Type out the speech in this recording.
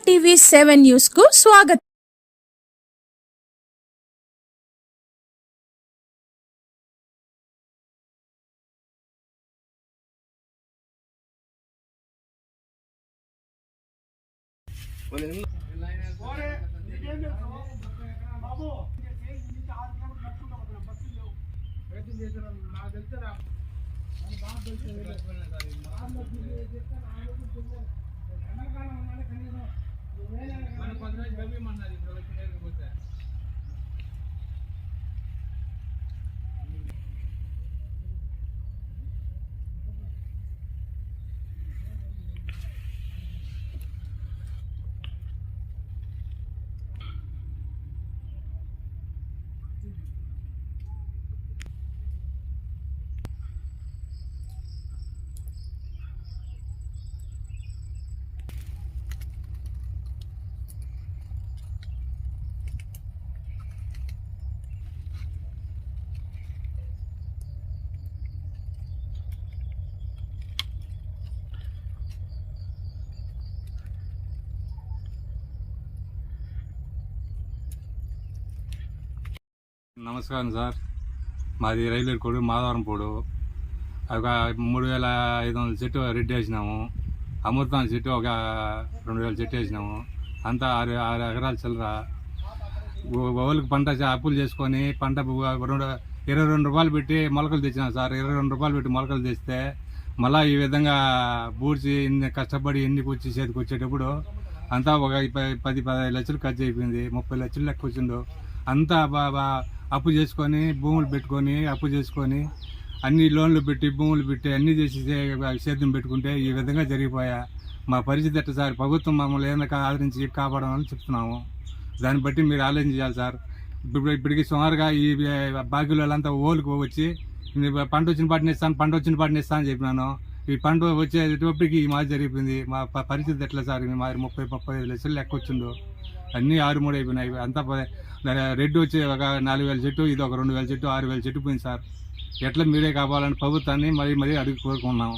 టీవీ7 news కు స్వాగతం. నమస్కారం సార్. మాది రైల్వే కోడు మాధవరంపూడు. ఒక 3500 చెట్టు రెడ్డి వేసినాము. అమృతం చెట్టు ఒక 2000 చెట్టు వేసినాము. అంతా 6 ఎకరాల చిల్లర. ఓళ్ళకి పంట అప్పులు చేసుకొని పంట 22 రూపాయలు పెట్టి మొలకలు తెచ్చినాం సార్. 22 రూపాయలు పెట్టి మొలకలు తెస్తే మళ్ళీ ఈ విధంగా బూడ్చి ఇన్ని కష్టపడి ఎన్ని వచ్చి చేతికి వచ్చేటప్పుడు అంతా ఒక 10-15 లక్షలు ఖర్చు అయిపోయింది. 30 లక్షలు లెక్క వచ్చిండు. అంతా అప్పు చేసుకొని భూములు పెట్టుకొని అప్పు చేసుకొని అన్ని లోన్లు పెట్టి భూములు పెట్టి అన్నీ చేసి సేద్యం పెట్టుకుంటే ఈ విధంగా జరిగిపోయా. మా పరిస్థితి ఎట్లా సార్? ప్రభుత్వం మమ్మల్ని ఏదైనా ఆదరించి కాపాడమని చెప్తున్నాము. దాన్ని బట్టి మీరు ఆలోచన చేయాలి సార్. ఇప్పటికి సుమారుగా ఈ బాకీల వాళ్ళంతా ఓళ్ళకి వచ్చి పంట వచ్చిన పాటిని ఇస్తాను అని చెప్పినాను. ఈ పంట వచ్చేటప్పటికి ఈ మాది జరిగిపోయింది. మా పరిస్థితి ఎట్లా సార్? మాది 30-35 లక్షలు లెక్క వచ్చిండు. అన్నీ 6-3 అయిపోయినాయి. అంతా రెడ్డి వచ్చి ఒక 4000 చెట్టు, ఇది ఒక 2000 చెట్టు, 6000 చెట్టు పోయింది సార్. ఎట్లా మీరే కావాలని ప్రభుత్వాన్ని మరీ అడిగి కోరుకున్నాము.